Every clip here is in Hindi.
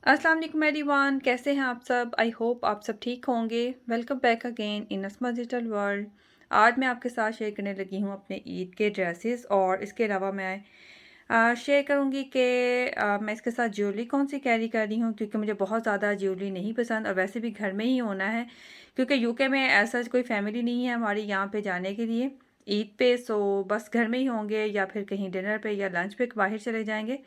अस्सलाम वालेकुम एवरीवन, कैसे हैं आप सब। आई होप आप सब ठीक होंगे। Welcome back again in Asma digital world. आज मैं आपके साथ शेयर करने लगी हूँ अपने ईद के ड्रेसेस और इसके अलावा मैं शेयर करूँगी कि मैं इसके साथ ज्वेलरी कौन सी कैरी कर रही हूँ, क्योंकि मुझे बहुत ज़्यादा ज्वेलरी नहीं पसंद और वैसे भी घर में ही होना है, क्योंकि यूके में ऐसा कोई फैमिली नहीं है हमारी यहाँ पे जाने के लिए ईद पे। सो बस घर में ही होंगे या फिर कहीं डिनर पे या लंच पे बाहर चले जाएंगे।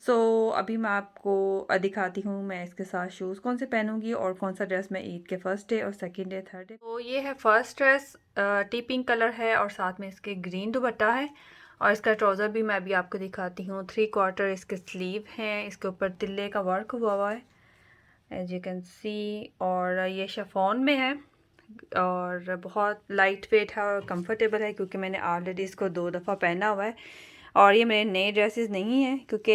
सो अभी मैं आपको दिखाती हूँ मैं इसके साथ शूज़ कौन से पहनूंगी और कौन सा ड्रेस मैं ईद के फर्स्ट डे और सेकंड डे थर्ड डे। तो ये है first dress, T pink colour है और साथ में इसके ग्रीन दुपट्टा है। और इसका ट्राउज़र भी मैं अभी आपको दिखाती हूँ। 3/4 इसके स्लीव हैं, इसके ऊपर तिल्ले का वर्क हुआ हुआ है एज यू कैन सी। और ये शिफॉन में है और बहुत लाइट वेट है और कंफर्टेबल है, क्योंकि मैंने ऑलरेडी इसको 2 दफ़ा पहना हुआ है। और ये मेरे नए ड्रेसेस नहीं हैं, क्योंकि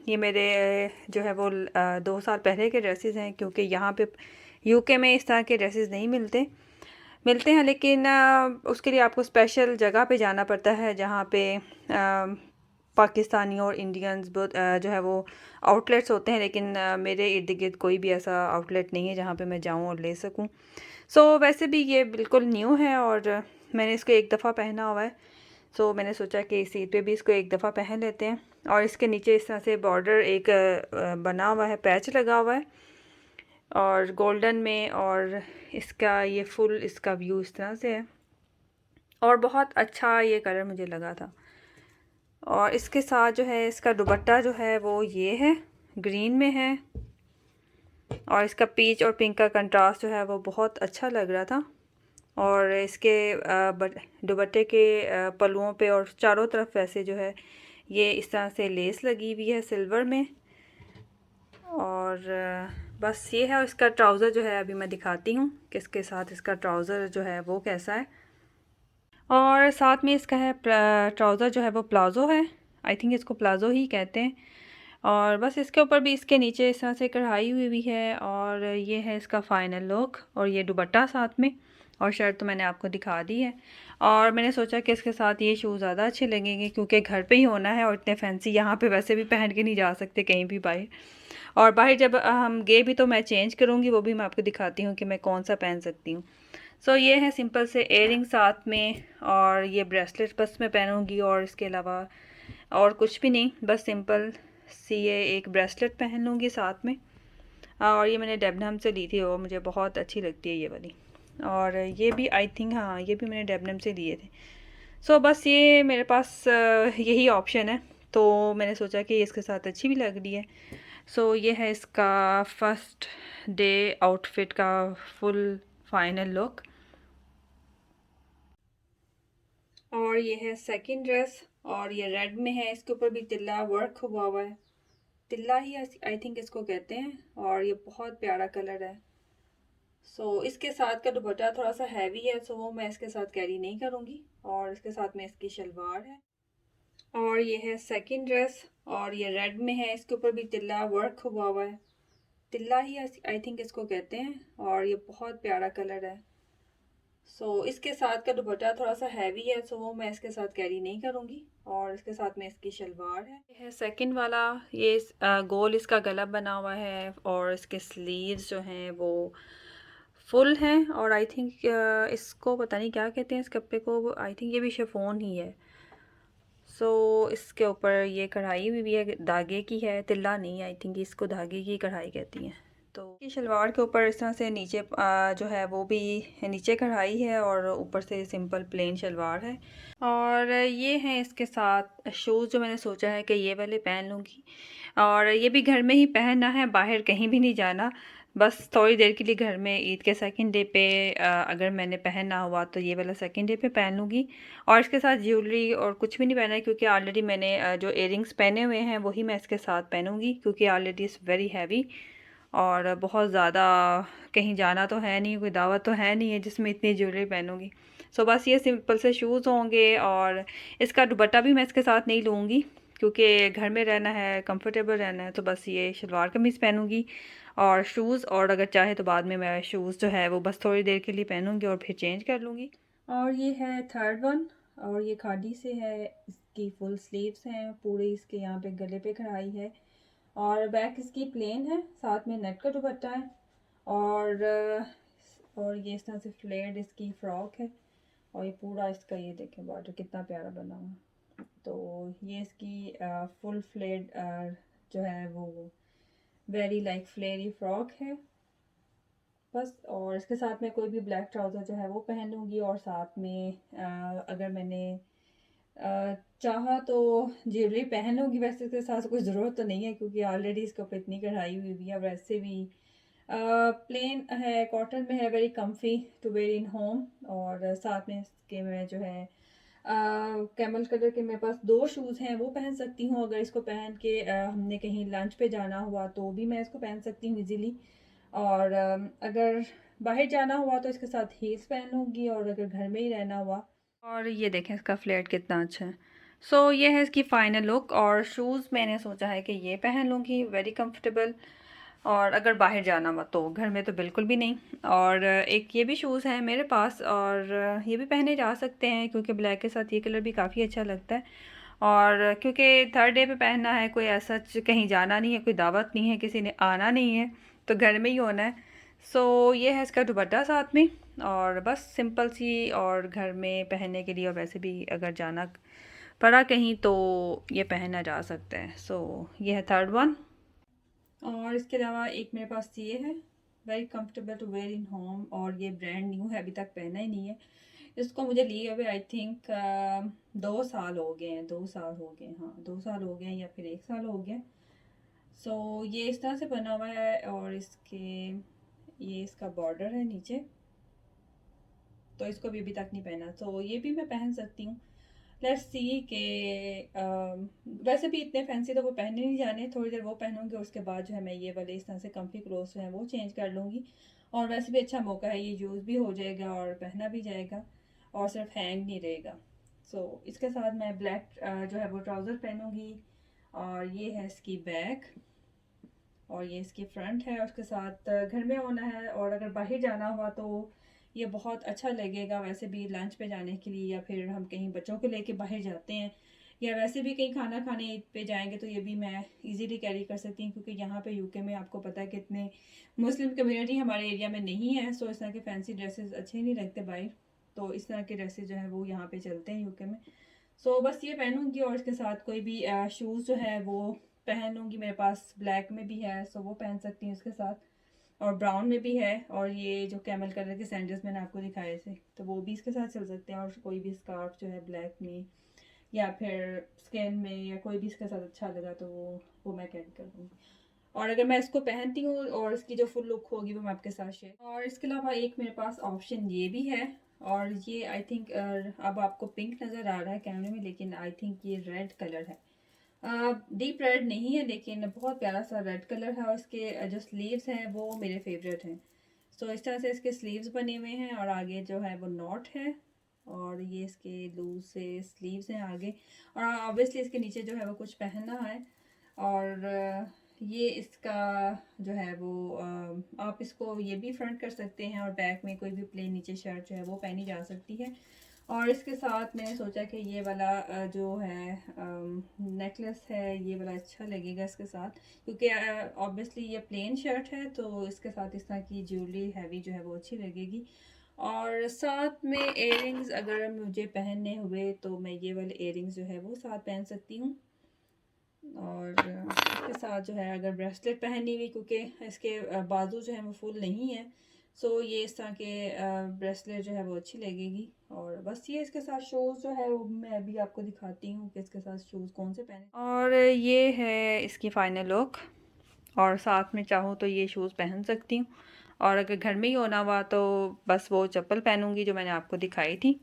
ये मेरे जो है वो 2 साल पहले के ड्रेसेस हैं, क्योंकि यहाँ पे यूके में इस तरह के ड्रेसेस नहीं मिलते हैं, लेकिन उसके लिए आपको स्पेशल जगह पे जाना पड़ता है जहाँ पे पाकिस्तानी और इंडियंस जो है वो आउटलेट्स होते हैं। लेकिन मेरे इर्द गिर्द कोई भी ऐसा आउटलेट नहीं है जहाँ पे मैं जाऊँ और ले सकूँ। सो वैसे भी ये बिल्कुल न्यू है और मैंने इसको एक दफ़ा पहना हुआ है। सो मैंने सोचा कि इस ईद पे भी इसको एक दफ़ा पहन लेते हैं। और इसके नीचे इस तरह से बॉर्डर एक बना हुआ है, पैच लगा हुआ है और गोल्डन में, और इसका ये फुल इसका व्यू इस तरह से है और बहुत अच्छा ये कलर मुझे लगा था। और इसके साथ जो है इसका दुपट्टा जो है वो ये है, ग्रीन में है और इसका पीच और पिंक का कंट्रास्ट जो है वो बहुत अच्छा लग रहा था। और इसके दुपट्टे के पल्लुओं पे और चारों तरफ वैसे जो है ये इस तरह से लेस लगी हुई है सिल्वर में। और बस ये है। और इसका ट्राउज़र जो है अभी मैं दिखाती हूँ कि इसके साथ इसका ट्राउज़र जो है वो कैसा है। और साथ में इसका है ट्राउज़र जो है वो प्लाज़ो है, आई थिंक इसको प्लाज़ो ही कहते हैं। और बस इसके ऊपर भी इसके नीचे इस तरह से कढ़ाई हुई भी है। और ये है इसका फ़ाइनल लुक और ये दुपट्टा साथ में, और शर्ट तो मैंने आपको दिखा दी है। और मैंने सोचा कि इसके साथ ये शूज़ ज़्यादा अच्छे लगेंगे, क्योंकि घर पे ही होना है और इतने फैंसी यहाँ पे वैसे भी पहन के नहीं जा सकते कहीं भी बाहर। और बाहर जब हम गए भी तो मैं चेंज करूँगी, वो भी मैं आपको दिखाती हूँ कि मैं कौन सा पहन सकती हूँ। सो ये है सिंपल से एयरिंग साथ में, और ये ब्रेसलेट बस मैं पहनूँगी और इसके अलावा और कुछ भी नहीं, बस सिंपल सी ये एक ब्रेसलेट पहन लूँगी साथ में। और ये मैंने डेबनम से ली थी और मुझे बहुत अच्छी लगती है ये वाली। और ये भी आई थिंक, हाँ ये भी मैंने डेबनम से लिए थे। सो बस ये मेरे पास यही ऑप्शन है, तो मैंने सोचा कि इसके साथ अच्छी भी लग रही है। सो ये है इसका फर्स्ट डे आउटफिट का फुल फाइनल लुक। और ये है सेकंड ड्रेस और ये रेड में है, इसके ऊपर भी तिल्ला वर्क हुआ हुआ है, तिल्ला ही आई थिंक इसको कहते हैं, और ये बहुत प्यारा कलर है। इसके साथ का दुपट्टा थोड़ा सा हैवी है, सो वो मैं इसके साथ कैरी नहीं करूँगी। और इसके साथ में इसकी शलवार है। और ये है सेकंड ड्रेस और ये रेड में है, इसके ऊपर भी तिल्ला वर्क हुआ हुआ है, तिल्ला ही आई थिंक इसको कहते हैं, और ये बहुत प्यारा कलर है। इसके साथ का दुपट्टा थोड़ा सा हैवी है, सो वो मैं इसके साथ कैरी नहीं करूँगी। और इसके साथ में इसकी शलवार है। ये है सेकंड वाला, ये गोल इसका गला बना हुआ है और इसके स्लीव्स जो हैं वो फुल हैं। और आई थिंक इसको पता नहीं क्या कहते हैं इस कपड़े को, आई थिंक ये भी शिफॉन ही है। इसके ऊपर ये कढ़ाई हुई भी है, धागे की है, तिल्ला नहीं, आई थिंक इसको धागे की कढ़ाई कहती हैं। तो ये शलवार के ऊपर इस तरह से नीचे जो है वो भी नीचे कढ़ाई है और ऊपर से सिंपल प्लेन शलवार है। और ये हैं इसके साथ शूज़, जो मैंने सोचा है कि ये वाले पहन लूँगी। और ये भी घर में ही पहनना है, बाहर कहीं भी नहीं जाना, बस थोड़ी देर के लिए घर में ईद के सेकंड डे पे अगर मैंने पहनना हुआ तो ये वाला सेकंड डे पे पहन लूँगी। और इसके साथ ज्वेलरी और कुछ भी नहीं पहना है, क्योंकि ऑलरेडी मैंने जो इयररिंग्स पहने हुए हैं वही मैं इसके साथ पहनूँगी, क्योंकि ऑलरेडी इज़ वेरी हैवी और बहुत ज़्यादा कहीं जाना तो है नहीं, कोई दावत तो है नहीं है जिसमें इतनी ज्वेलरी पहनूँगी। बस ये सिंपल से शूज़ होंगे। और इसका दुपट्टा भी मैं इसके साथ नहीं लूँगी, क्योंकि घर में रहना है, कंफर्टेबल रहना है, तो बस ये शलवार कमीज़ पहनूँगी और शूज़। और अगर चाहे तो बाद में मैं शूज़ जो है वो बस थोड़ी देर के लिए पहनूँगी और फिर चेंज कर लूँगी। और ये है थर्ड वन, और ये खादी से है, इसकी फुल स्लीव्स हैं पूरे, इसके यहाँ पे गले पे कढ़ाई है और बैक इसकी प्लेन है, साथ में नेट का दुपट्टा है। और ये इस तरह से फ्लेयर्ड इसकी फ़्रॉक है। और ये पूरा इसका ये देखें बॉर्डर कितना प्यारा बना हुआ। तो ये इसकी फुल फ्लेयर्ड जो है वो वेरी लाइक फ्लेयरी फ्रॉक है बस। और इसके साथ में कोई भी ब्लैक ट्राउज़र जो है वो पहन लूँगी। और साथ में अगर मैंने चाहा तो ज्वेलरी पहन लूँगी। वैसे इसके साथ कोई ज़रूरत तो नहीं है क्योंकि ऑलरेडी इसके ऊपर इतनी कढ़ाई हुई हुई है। वैसे भी प्लेन है, कॉटन में है, very comfy to wear in home. और साथ में इसके मैं जो है कैमल कलर के मेरे पास 2 शूज़ हैं, वो पहन सकती हूँ। अगर इसको पहन के हमने कहीं लंच पे जाना हुआ तो भी मैं इसको पहन सकती हूँ इजीली। और अगर बाहर जाना हुआ तो इसके साथ हील्स पहन लूँगी। और अगर घर में ही रहना हुआ। और ये देखें इसका फ्लेट कितना अच्छा है। सो ये है इसकी फ़ाइनल लुक। और शूज़ मैंने सोचा है कि ये पहन लूँगी, वेरी कंफर्टेबल। और अगर बाहर जाना हुआ तो, घर में तो बिल्कुल भी नहीं। और एक ये भी शूज़ हैं मेरे पास, और ये भी पहने जा सकते हैं क्योंकि ब्लैक के साथ ये कलर भी काफ़ी अच्छा लगता है। और क्योंकि थर्ड डे पे पहनना है, कोई ऐसा कहीं जाना नहीं है, कोई दावत नहीं है, किसी ने आना नहीं है, तो घर में ही होना है। सो ये है इसका दुपट्टा साथ में। और बस सिंपल सी, और घर में पहनने के लिए, और वैसे भी अगर जाना पड़ा कहीं तो ये पहना जा सकता है। सो ये है थर्ड वन। और इसके अलावा एक मेरे पास ये है, very comfortable to wear in home. और ये ब्रांड न्यू है, अभी तक पहना ही नहीं है। इसको मुझे लिए हुए आई थिंक 2 साल हो गए हैं, 2 साल हो गए, हाँ 2 साल हो गए या फिर 1 साल हो गया। सो ये इस तरह से बना हुआ है। और ये इसका बॉर्डर है नीचे, तो इसको भी अभी तक नहीं पहना। तो ये भी मैं पहन सकती हूँ। लेट्स सी के वैसे भी इतने फैंसी तो वो पहने नहीं जाने, थोड़ी देर वो पहनूंगी और उसके बाद जो है मैं ये वाले इस तरह से कम्फी क्लोथ्स जो हैं वो चेंज कर लूँगी। और वैसे भी अच्छा मौका है, ये यूज़ भी हो जाएगा और पहना भी जाएगा और सिर्फ हैंग नहीं रहेगा। सो इसके साथ मैं ब्लैक जो है वो ट्राउज़र पहनूंगी। और ये है इसकी बैक, और ये इसकी फ्रंट है। और उसके साथ घर में होना है और अगर बाहर जाना हुआ तो ये बहुत अच्छा लगेगा। वैसे भी लंच पे जाने के लिए, या फिर हम कहीं बच्चों को लेके बाहर जाते हैं, या वैसे भी कहीं खाना खाने पे जाएंगे तो ये भी मैं इजीली कैरी कर सकती हूँ। क्योंकि यहाँ पे यूके में आपको पता है कि इतने मुस्लिम कम्युनिटी हमारे एरिया में नहीं है। सो इस तरह के फैंसी ड्रेसेस अच्छे नहीं लगते बाहर, तो इस तरह के ड्रेसेस जो है वो यहाँ पे चलते हैं यूके में। सो बस ये पहनूंगी और इसके साथ कोई भी शूज़ जो है वो पहन लूँगी। मेरे पास ब्लैक में भी है, सो वो पहन सकती हूँ इसके साथ। और ब्राउन में भी है। और ये जो कैमल कलर के सैंडल्स मैंने आपको दिखाए थे, तो वो भी इसके साथ चल सकते हैं। और कोई भी स्कार्फ जो है ब्लैक में या फिर स्किन में, या कोई भी इसके साथ अच्छा लगा तो वो मैं कैरी कर दूँगी। और अगर मैं इसको पहनती हूँ और इसकी जो फुल लुक होगी वो मैं आपके साथ शेयर। और इसके अलावा एक मेरे पास ऑप्शन ये भी है। और ये आई थिंक अब आपको पिंक नज़र आ रहा है कैमरे में, लेकिन आई थिंक ये रेड कलर है। डीप रेड नहीं है लेकिन बहुत प्यारा सा रेड कलर है। और इसके जो स्लीव्स हैं वो मेरे फेवरेट हैं। सो इस तरह से इसके स्लीव्स बने हुए हैं और आगे जो है वो नॉट है। और ये इसके लूज से स्लीव्स हैं आगे। और ऑब्वियसली इसके नीचे जो है वो कुछ पहनना है। और ये इसका जो है वो आप इसको ये भी फ्रंट कर सकते हैं और बैक में कोई भी प्लेन नीचे शर्ट जो है वो पहनी जा सकती है। और इसके साथ मैंने सोचा कि ये वाला जो है नेकलेस है, ये वाला अच्छा लगेगा इसके साथ। क्योंकि ऑब्वियसली ये प्लेन शर्ट है तो इसके साथ इस तरह की ज्वेलरी हैवी जो है वो अच्छी लगेगी। और साथ में इयररिंग्स अगर मुझे पहनने हुए तो मैं ये वाले इयररिंग्स जो है वो साथ पहन सकती हूँ। और इसके साथ जो है अगर ब्रेसलेट पहनी हुई, क्योंकि इसके बाजू जो है वो फुल नहीं है, सो ये इस तरह के ब्रेसलेट जो है वो अच्छी लगेगी। और बस ये इसके साथ शूज़ जो है वो मैं अभी आपको दिखाती हूँ कि इसके साथ शूज़ कौन से पहने। और ये है इसकी फ़ाइनल लुक। और साथ में चाहूँ तो ये शूज़ पहन सकती हूँ। और अगर घर में ही होना हुआ तो बस वो चप्पल पहनूँगी जो मैंने आपको दिखाई थी।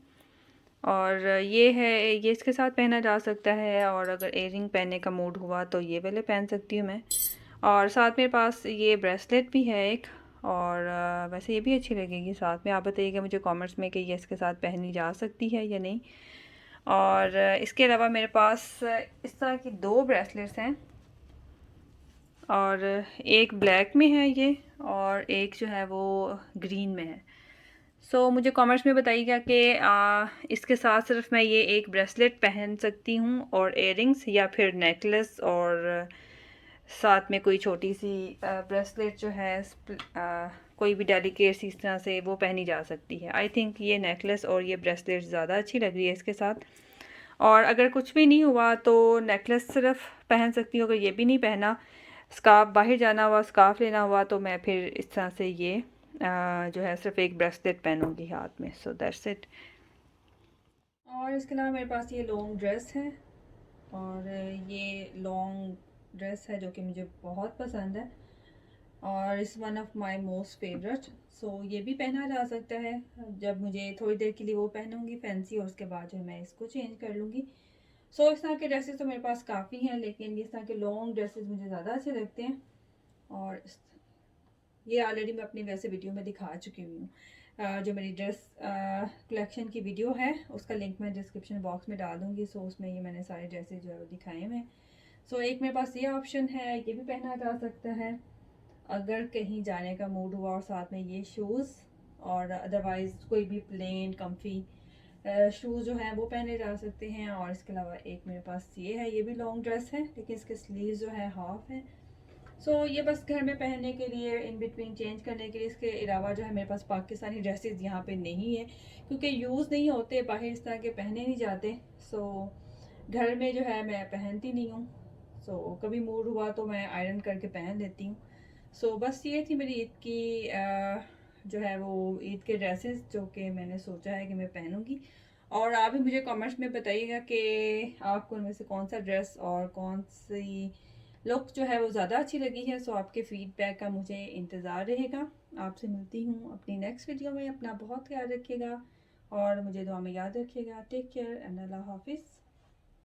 और ये है, ये इसके साथ पहना जा सकता है। और अगर इयररिंग पहनने का मूड हुआ तो ये वाले पहन सकती हूँ मैं। और साथ मेरे पास ये ब्रेसलेट भी है एक। और वैसे ये भी अच्छी लगेगी साथ में। आप बताइएगा मुझे कमेंट्स में कि ये इसके साथ पहनी जा सकती है या नहीं। और इसके अलावा मेरे पास इस तरह की 2 ब्रेसलेट्स हैं। और एक ब्लैक में है ये, और एक जो है वो ग्रीन में है। सो मुझे कमेंट्स में बताइएगा कि इसके साथ सिर्फ मैं ये एक ब्रेसलेट पहन सकती हूँ और इयररिंग्स, या फिर नेकलेस और साथ में कोई छोटी सी ब्रेसलेट जो है कोई भी डेलिकेट सी इस तरह से वो पहनी जा सकती है। आई थिंक ये नेकलेस और ये ब्रेसलेट ज़्यादा अच्छी लग रही है इसके साथ। और अगर कुछ भी नहीं हुआ तो नेकलेस सिर्फ पहन सकती हूँ। अगर ये भी नहीं पहना, स्कार्फ बाहर जाना हुआ, स्कार्फ लेना हुआ, तो मैं फिर इस तरह से ये जो है सिर्फ एक ब्रेसलेट पहनूंगी हाथ में। So that's it. और इसके अलावा मेरे पास ये लॉन्ग ड्रेस है, और ये लॉन्ग ड्रेस है जो कि मुझे बहुत पसंद है और इस one of my most favourite. So ये भी पहना जा सकता है। जब मुझे थोड़ी देर के लिए वो पहनूंगी फैंसी, और उसके बाद जो है मैं इसको चेंज कर लूँगी। सो इस तरह के ड्रेसेस तो मेरे पास काफ़ी हैं, लेकिन इस तरह के लॉन्ग ड्रेसेस मुझे ज़्यादा अच्छे लगते हैं। और ये ऑलरेडी मैं अपनी वैसे वीडियो में दिखा चुकी हुई हूँ। जो मेरी ड्रेस कलेक्शन की वीडियो है उसका लिंक मैं डिस्क्रिप्शन बॉक्स में डाल दूँगी। सो उसमें ये मैंने सारे ड्रेसेस जो है वो दिखाए हुए हैं। सो एक मेरे पास ये ऑप्शन है, ये भी पहना जा सकता है अगर कहीं जाने का मूड हुआ, और साथ में ये शूज़। और अदरवाइज़ कोई भी प्लेन कम्फी शूज़ जो हैं वो पहने जा सकते हैं। और इसके अलावा एक मेरे पास ये है, ये भी लॉन्ग ड्रेस है लेकिन इसके स्लीव्स जो है हाफ है। सो ये बस घर में पहनने के लिए, इन बिटवीन चेंज करने के लिए। इसके अलावा जो है मेरे पास पाकिस्तानी ड्रेसेस यहाँ पे नहीं है, क्योंकि यूज़ नहीं होते, बाहर इस तरह के पहने नहीं जाते। सो घर में जो है मैं पहनती नहीं हूँ। सो कभी मूड हुआ तो मैं आयरन करके पहन लेती हूँ। सो बस ये थी मेरी ईद की जो है वो ईद के ड्रेसेस जो कि मैंने सोचा है कि मैं पहनूंगी। और आप भी मुझे कमेंट्स में बताइएगा कि आपको उनमें से कौन सा ड्रेस और कौन सी लुक जो है वो ज़्यादा अच्छी लगी है। सो आपके फीडबैक का मुझे इंतज़ार रहेगा। आपसे मिलती हूँ अपनी नेक्स्ट वीडियो में। अपना बहुत ख्याल रखिएगा और मुझे दुआ में याद रखिएगा। टेक केयर एंड अल्लाह हाफिज़।